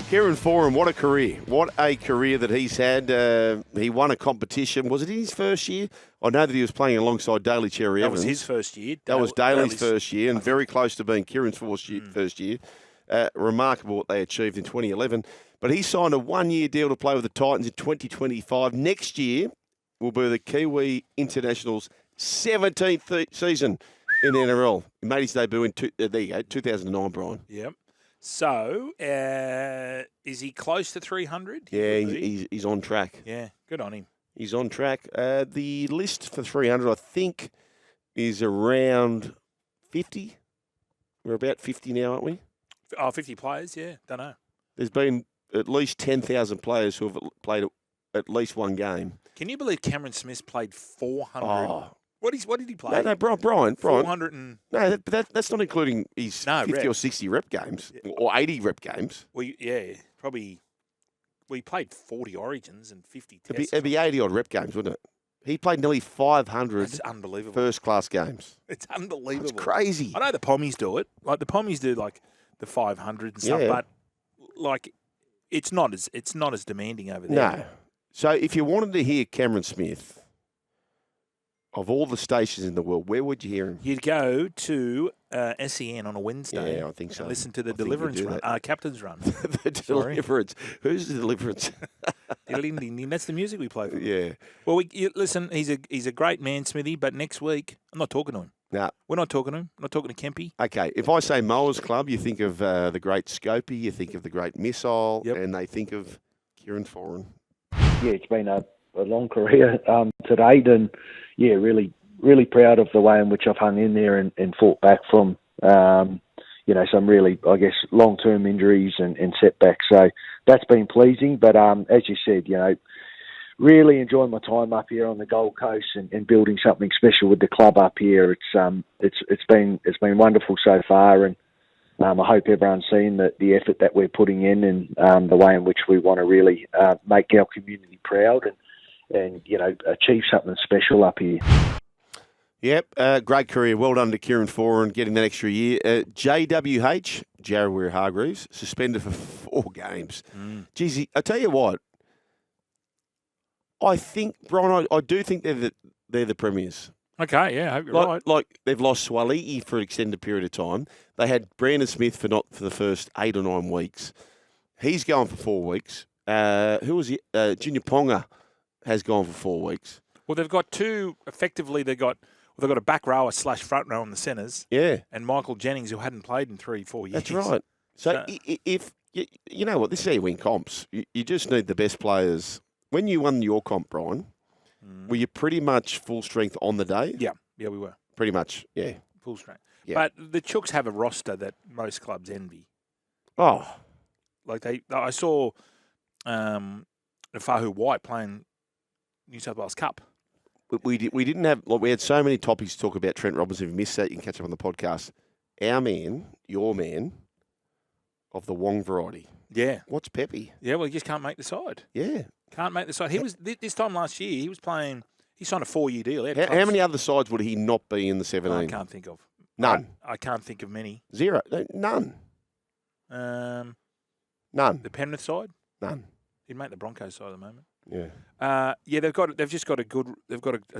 Kieran Foran, what a career. What a career that he's had. He won a competition. Was it in his first year? I know that he was playing alongside Daly Cherry Evans. That was his first year. That was Daly's first year and very close to being Kieran's first year. Remarkable what they achieved in 2011. But he signed a one-year deal to play with the Titans in 2025. Next year will be the Kiwi International's 17th season in the NRL. He made his debut in 2009, Brian. Yep. So, is he close to 300? Yeah, he's on track. Yeah, good on him. He's on track. The list for 300, I think, is around 50. We're about 50 now, aren't we? Oh, 50 players, yeah. Don't know. There's been at least 10,000 players who have played at least one game. Can you believe Cameron Smith played 400? Oh. What did he play? No, Brian. 400 and... No, that's not including his 50 or 60 rep games or 80 rep games. Well, yeah, probably... We played 40 Origins and 50 Tests. It'd be 80-odd rep games, wouldn't it? He played nearly 500 That's unbelievable. first-class games. It's unbelievable. It's crazy. I know the Pommies do it. Like, the Pommies do, like, the 500 and stuff, but, like, it's not as demanding over there. No. So if you wanted to hear Cameron Smith, of all the stations in the world, where would you hear him? You'd go to SEN on a Wednesday. Yeah, I think so. And listen to the Deliverance run, Captain's Run. The Deliverance. Who's the Deliverance? That's the music we play for. Yeah. Well, listen, he's a great man, Smithy, but next week, I'm not talking to him. No. We're not talking to him. I'm not talking to Kempy. Okay, if I say Mowers Club, you think of the great Scopey, you think of the great Missile, and they think of Kieran Foran. Yeah, it's been a long career to date, and really, really proud of the way in which I've hung in there and fought back from, some really, I guess, long-term injuries and setbacks. So that's been pleasing. But as you said, really enjoying my time up here on the Gold Coast and building something special with the club up here. It's been wonderful so far, and I hope everyone's seen the effort that we're putting in and the way in which we want to really make our community proud and achieve something special up here. Yep, great career. Well done to Kieran Foran getting that extra year. JWH, Jared Hargreaves, suspended for 4 games. Geez, I tell you what, I think, Brian, I do think they're the premiers. Okay, yeah, I hope you're right. Like they've lost Swaliti for an extended period of time. They had Brandon Smith for the first 8 or 9 weeks. He's going for 4 weeks. Who was he? Junior Ponga has gone for 4 weeks. Well, they've got two. Effectively, they've got a back rower / front row in the centres. Yeah, and Michael Jennings, who hadn't played in 3-4 years. That's right. So if you know what, this is how you win comps. You just need the best players. When you won your comp, Brian, were you pretty much full strength on the day? Yeah, we were. Pretty much, yeah. Full strength. Yeah. But the Chooks have a roster that most clubs envy. Oh. Like I saw Fahu White playing New South Wales Cup. We didn't have, we had so many topics to talk about Trent Robinson. If you missed that, you can catch up on the podcast. Our man, your man, of the Wong variety. Yeah. What's Pepe? Yeah, well, he just can't make the side. Yeah. Can't make the side. He was this time last year. He was playing. He signed a 4-year deal. How many other sides would he not be in the 17? I can't think of. None. I can't think of many. Zero. None. None. The Penrith side. None. He'd make the Broncos side at the moment. Yeah. They've just got a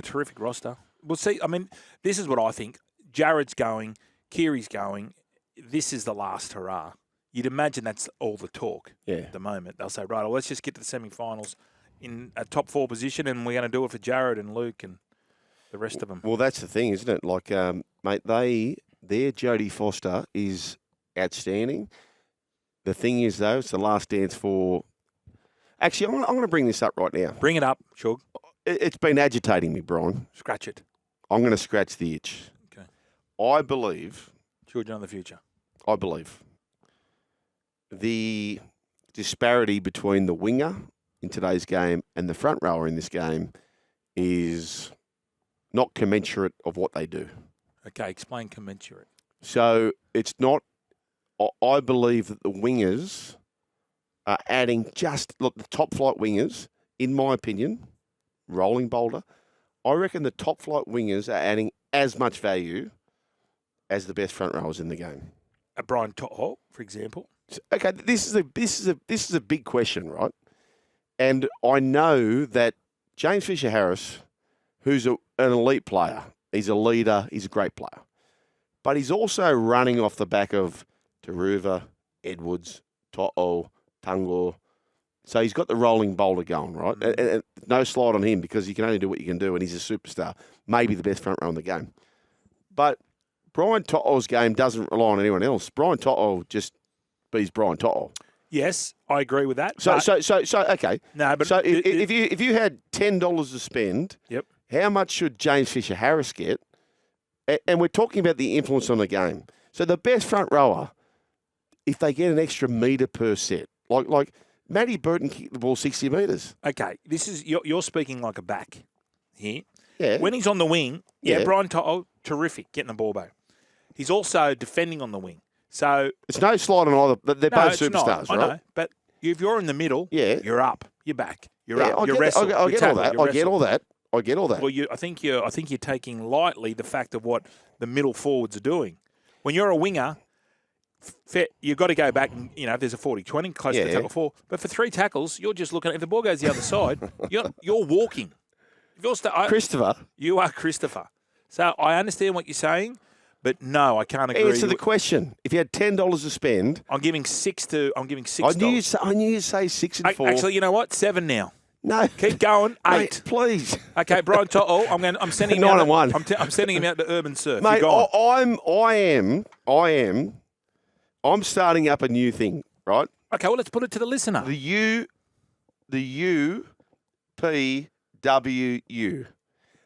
terrific roster. We'll see. I mean, this is what I think. Jared's going. Kiri's going. This is the last hurrah. You'd imagine that's all the talk at the moment. They'll say, right, well, let's just get to the semi-finals in a top 4 position, and we're going to do it for Jared and Luke and the rest of them. Well, that's the thing, isn't it? Like, mate, their Jodie Foster is outstanding. The thing is, though, it's the last dance for... Actually, I'm going to bring this up right now. Bring it up, Shug. It's been agitating me, Brian. Scratch it. I'm going to scratch the itch. Okay. I believe... Children of the future. I believe the disparity between the winger in today's game and the front rower in this game is not commensurate of what they do. Okay, explain commensurate. So it's not... I believe that the wingers are adding the top flight wingers, in my opinion, rolling boulder, I reckon the top flight wingers are adding as much value as the best front rowers in the game. Brian To'o, for example. Okay, this is a big question, right? And I know that James Fisher-Harris, who's an elite player, he's a leader, he's a great player, but he's also running off the back of Taruva, Edwards, To'o, Tangor. So he's got the rolling boulder going, right? And no slide on him because you can only do what you can do, and he's a superstar, maybe the best front row in the game. But Brian To'o's game doesn't rely on anyone else. Brian To'o just beats Brian To'o. Yes, I agree with that. So okay. No, but so if you had $10 to spend, yep. How much should James Fisher-Harris get? And we're talking about the influence on the game. So the best front rower, if they get an extra metre per set, like Matty Burton kicked the ball 60 metres. Okay, this is you're speaking like a back here. Yeah. When he's on the wing, Yeah. Brian To'o, terrific, getting the ball back. He's also defending on the wing. So It's no slide on either. They're both it's not. superstars, I right? know, but if you're in the middle, Yeah. you're up, you're back, you're Yeah, up, I you're get wrestled. that. I get all that. I get all that. Well, I think you're taking lightly the fact of what the middle forwards are doing. When you're a winger, you've got to go back and, if there's a 40-20, close to tackle 4. But for 3 tackles, you're just looking at, if the ball goes the other side, you're walking. If you're Christopher. You are Christopher. So I understand what you're saying, but no, I can't agree. Answer the question. If you had $10 to spend, I'm giving $6. I knew you'd say 6 and 4. Actually, you know what? 7 now. No. Keep going. 8. Mate, please. Okay, Brian To'o, I'm sending him 9 out. and 1. I'm sending him out to Urban Surf. Mate, You're gone. I'm starting up a new thing, right? Okay, well, let's put it to the listener. The UPWU,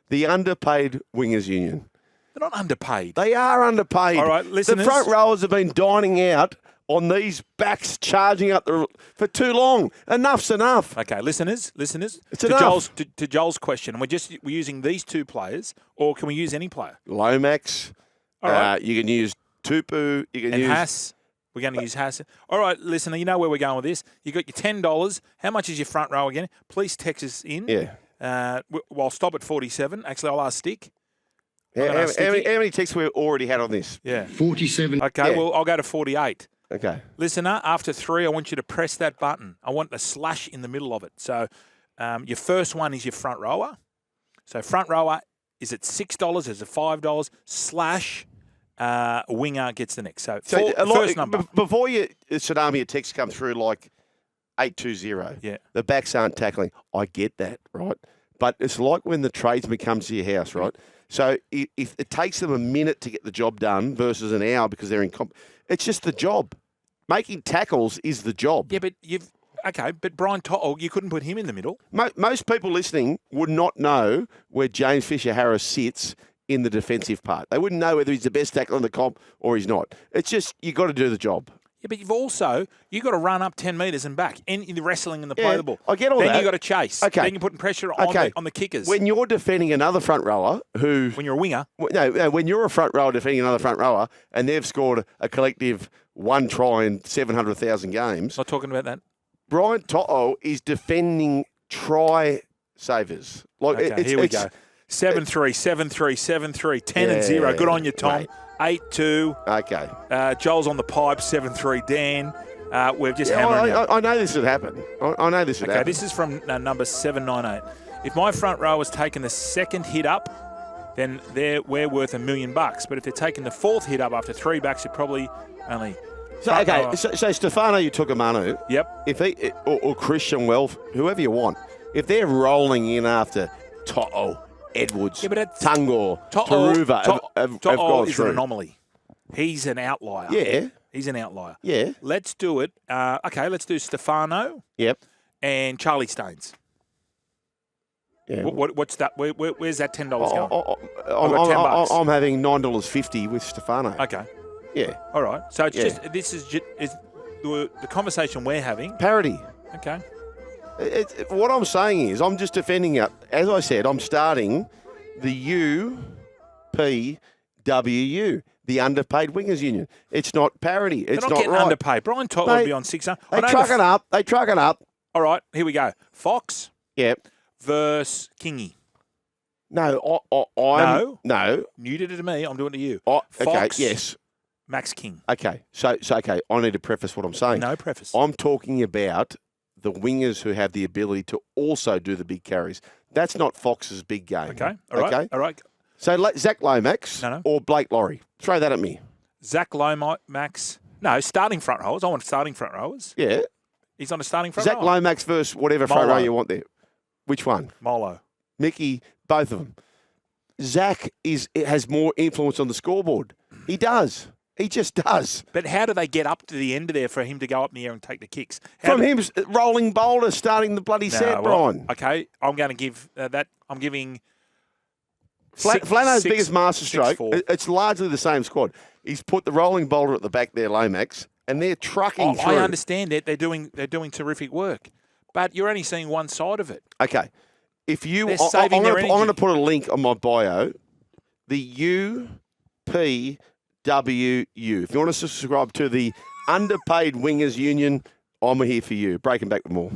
the Underpaid Wingers Union. They're not underpaid. They are underpaid. All right, listeners. The front rowers have been dining out on these backs charging up for too long. Enough's enough. Okay, listeners. It's to enough. Joel's question, we're using these 2 players, or can we use any player? Lomax. All right. You can use Tupu. You can use Haas. We're going to use Haas. All right, listener, you know where we're going with this. You got your $10. How much is your front row again? Please text us in. Yeah. I'll stop at 47. Actually, I'll ask Stick. How many texts we already had on this? Yeah. 47. Okay, Yeah. well, I'll go to 48. Okay. Listener, after 3, I want you to press that button. I want the slash in the middle of it. So your first one is your front rower. So front rower is at $6, is it $5, slash winger gets the next. So first number. Before your tsunami of text come through like 820, Yeah. the backs aren't tackling. I get that, right? But it's like when the tradesman comes to your house, right? So if it takes them a minute to get the job done versus an hour because they're in it's just the job. Making tackles is the job. Yeah, but but Brian To'o, you couldn't put him in the middle. Most people listening would not know where James Fisher-Harris sits in the defensive part. They wouldn't know whether he's the best tackler in the comp or he's not. It's just you got to do the job. Yeah, but you've got to run up 10 metres and back in the wrestling and the play of the ball. I get all then that. Then you've got to chase. Okay. Then you're putting pressure on the kickers. When you're defending another front rower when you're a winger. No, when you're a front rower defending another front rower and they've scored a collective 1 try in 700,000 games. Not talking about that. Brian To'o is defending try savers. Here we go. 7-3, 7-3, 7-3, 10 and 0. Good on you, Tom. 8-2. Okay. Joel's on the pipe, 7-3 Dan. We're just Yeah, hammering I know this would happen. I know this would happen. Okay, this is from number 798. If my front row has taken the second hit up, then we're worth $1 million. But if they're taking the 4th hit up after 3 backs, it probably only. So Stefano Utokamanu, yep. If he or Christian Welf, whoever you want, if they're rolling in after To'o, Edwards, Tangor, Taruva, have gone is through. an anomaly. He's an outlier. Yeah. He's an outlier. Yeah. Let's do it. Let's do Stefano. Yep. And Charlie Staines. Yeah. What's that? Where's that $10 going? I'm having $9.50 with Stefano. Okay. Yeah. All right. So it's this is the conversation we're having. Parity. Okay. What I'm saying is I'm just defending it. As I said, I'm starting the UPWU, the Underpaid Wingers Union. It's not parity. It's not not getting right. underpaid. Brian To'o would be on 600. They truck it up. All right. Here we go. Fox. Yep. Versus Kingy. No. No. No. You did it to me. I'm doing it to you. Okay. Fox. Yes. Max King. Okay, so okay, I need to preface what I'm saying. No preface. I'm talking about the wingers who have the ability to also do the big carries. That's not Fox's big game. Okay. All right. So Zach Lomax or Blake Laurie. Throw that at me. Zach Lomax. No, starting front rowers. I want starting front rowers. Yeah. He's on a starting front Zach rower. Lomax versus whatever front row you want there. Which one? Molo. Mickey, both of them. Zach has more influence on the scoreboard. He does. He just does. But how do they get up to the end of there for him to go up in the air and take the kicks? From him rolling boulder, starting the bloody set, Brian. Okay, I'm going to give that. I'm giving Flano's biggest masterstroke. 6'4". It's largely the same squad. He's put the rolling boulder at the back there, Lomax, and they're trucking through. I understand that they're doing terrific work, but you're only seeing one side of it. Okay, if you, I'm going to put a link on my bio. The UPWU. If you want to subscribe to the Underpaid Wingers Union, I'm here for you. Breaking back with more.